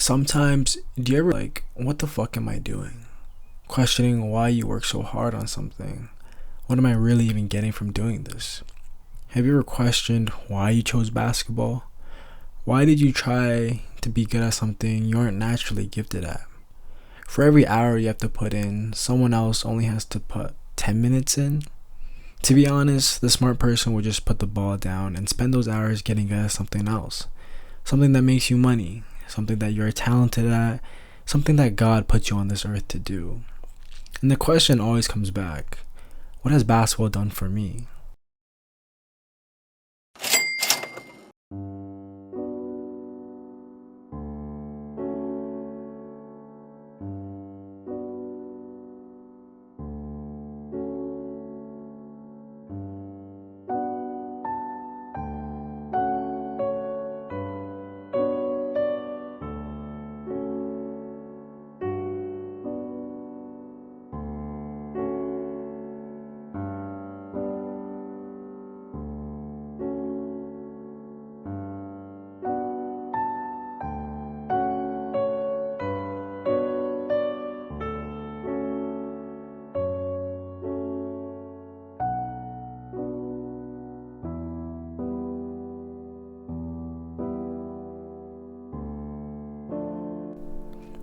Sometimes, do you ever what the fuck am I doing? Questioning why you work so hard on something. What am I really even getting from doing this? Have you ever questioned why you chose basketball? Why did you try to be good at something you aren't naturally gifted at? For every hour you have to put in, someone else only has to put 10 minutes in. To be honest, the smart person would just put the ball down and spend those hours getting good at something else. Something that makes you money, something that you're talented at, something that God put you on this earth to do. And the question always comes back, what has basketball done for me?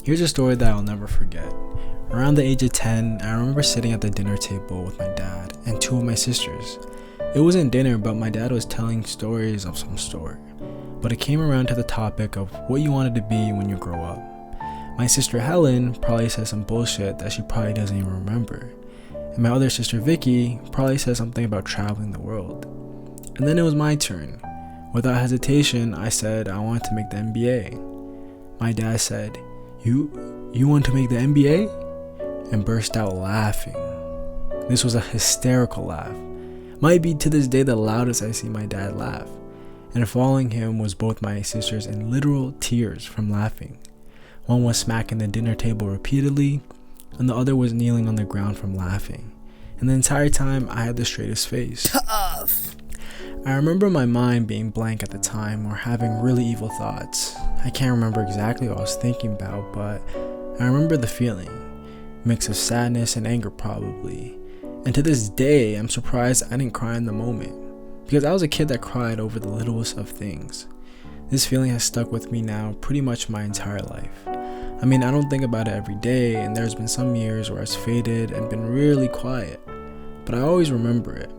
Here's a story that I'll never forget. Around the age of 10, I remember sitting at the dinner table with my dad and two of my sisters. It wasn't dinner, but my dad was telling stories of some sort. But it came around to the topic of what you wanted to be when you grow up. My sister Helen probably said some bullshit that she probably doesn't even remember. And my other sister Vicky probably said something about traveling the world. And then it was my turn. Without hesitation, I said I wanted to make the NBA. My dad said, You want to make the NBA? And burst out laughing. This was a hysterical laugh. Might be to this day the loudest I see my dad laugh. And following him was both my sisters in literal tears from laughing. One was smacking the dinner table repeatedly, and the other was kneeling on the ground from laughing. And the entire time I had the straightest face. Tough. I remember my mind being blank at the time or having really evil thoughts. I can't remember exactly what I was thinking about, but I remember the feeling. Mix of sadness and anger probably. And to this day, I'm surprised I didn't cry in the moment. Because I was a kid that cried over the littlest of things. This feeling has stuck with me now pretty much my entire life. I mean, I don't think about it every day, and there's been some years where it's faded and been really quiet. But I always remember it.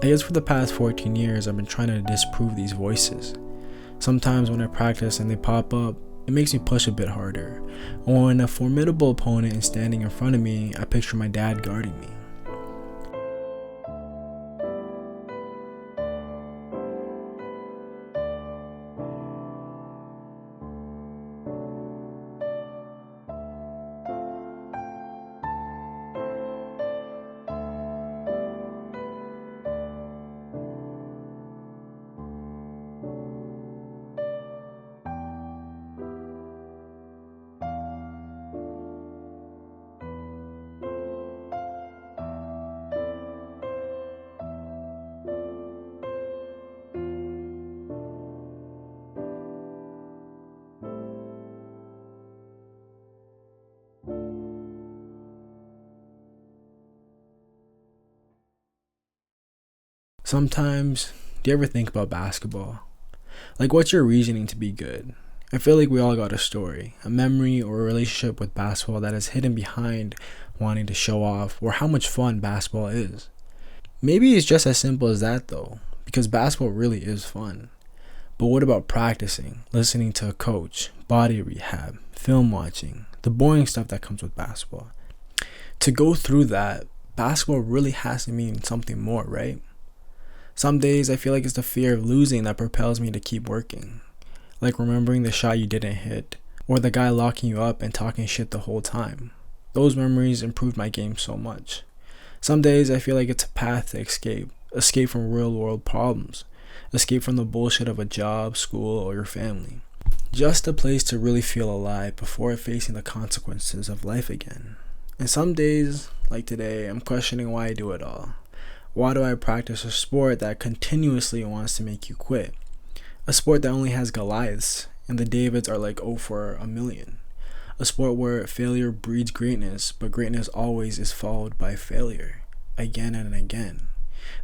I guess for the past 14 years, I've been trying to disprove these voices. Sometimes when I practice and they pop up, it makes me push a bit harder. Or when a formidable opponent is standing in front of me, I picture my dad guarding me. Sometimes, do you ever think about basketball? What's your reasoning to be good? I feel like we all got a story, a memory, or a relationship with basketball that is hidden behind wanting to show off or how much fun basketball is. Maybe it's just as simple as that though, because basketball really is fun. But what about practicing, listening to a coach, body rehab, film watching, the boring stuff that comes with basketball? To go through that, basketball really has to mean something more, right? Some days I feel like it's the fear of losing that propels me to keep working. Like remembering the shot you didn't hit, or the guy locking you up and talking shit the whole time. Those memories improved my game so much. Some days I feel like it's a path to escape from real world problems, escape from the bullshit of a job, school, or your family. Just a place to really feel alive before facing the consequences of life again. And some days, like today, I'm questioning why I do it all. Why do I practice a sport that continuously wants to make you quit? A sport that only has Goliaths and the Davids are like 0 for a million. A sport where failure breeds greatness, but greatness always is followed by failure, again and again.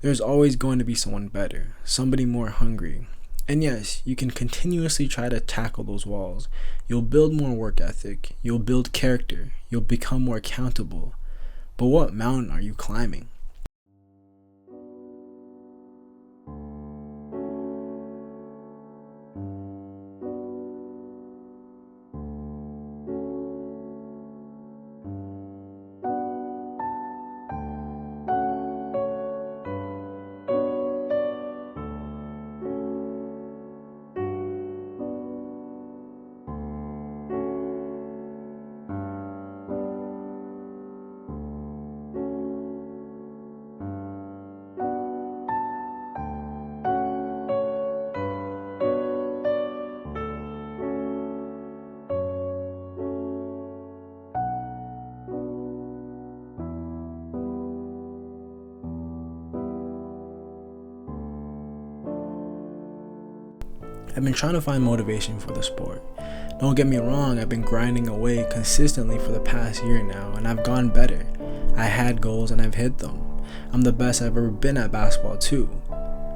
There's always going to be someone better, somebody more hungry. And yes, you can continuously try to tackle those walls. You'll build more work ethic, you'll build character, you'll become more accountable. But what mountain are you climbing? I've been trying to find motivation for the sport. Don't get me wrong, I've been grinding away consistently for the past year now, and I've gotten better. I had goals and I've hit them. I'm the best I've ever been at basketball too.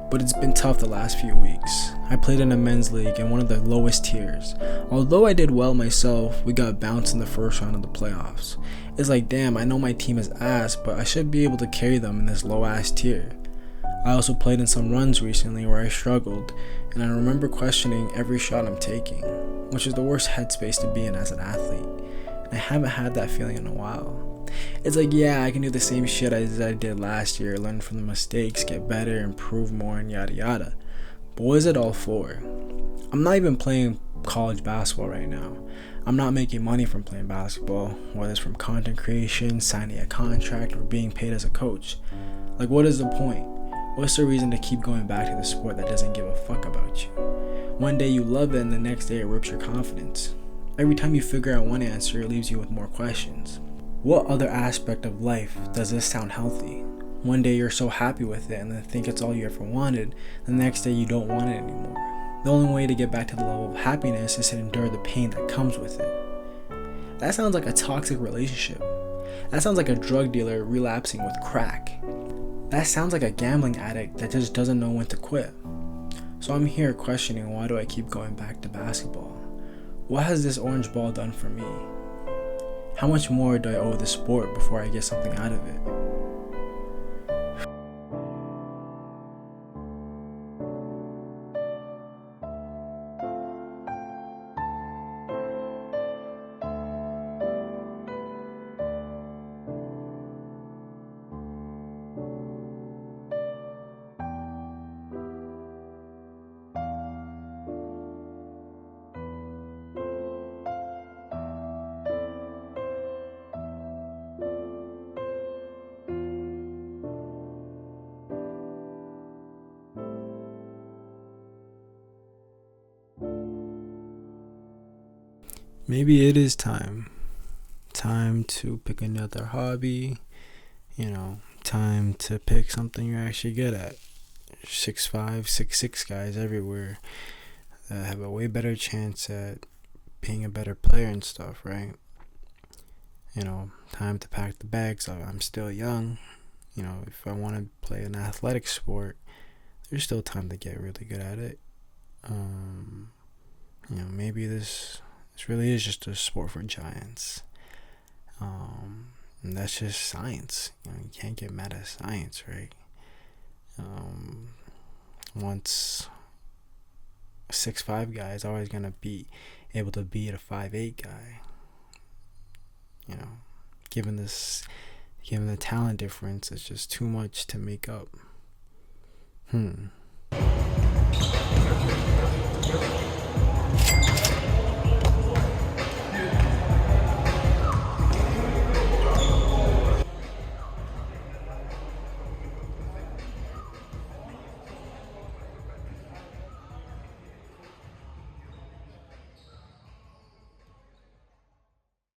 But it's been tough the last few weeks. I played in a men's league in one of the lowest tiers. Although I did well myself, we got bounced in the first round of the playoffs. It's like, damn, I know my team is ass, but I should be able to carry them in this low ass tier. I also played in some runs recently where I struggled, and I remember questioning every shot I'm taking, which is the worst headspace to be in as an athlete. And I haven't had that feeling in a while. It's like, yeah, I can do the same shit as I did last year, learn from the mistakes, get better, improve more, and yada yada. But what is it all for? I'm not even playing college basketball right now. I'm not making money from playing basketball, whether it's from content creation, signing a contract, or being paid as a coach. Like, what is the point? What's the reason to keep going back to the sport that doesn't give a fuck about you? One day you love it and the next day it rips your confidence. Every time you figure out one answer, it leaves you with more questions. What other aspect of life does this sound healthy? One day you're so happy with it and then think it's all you ever wanted, the next day you don't want it anymore. The only way to get back to the level of happiness is to endure the pain that comes with it. That sounds like a toxic relationship. That sounds like a drug dealer relapsing with crack. That sounds like a gambling addict that just doesn't know when to quit. So I'm here questioning, why do I keep going back to basketball? What has this orange ball done for me? How much more do I owe the sport before I get something out of it? Maybe it is time to pick another hobby, time to pick something you're actually good at. 6'5", 6'6" guys everywhere that have a way better chance at being a better player and stuff, right? Time to pack the bags. I'm still young. If I want to play an athletic sport, there's still time to get really good at it. Maybe this really is just a sport for giants. And that's just science. You can't get mad at science, right? Once a 6'5" guy is always gonna be able to beat a 5'8" guy. Given the talent difference, it's just too much to make up.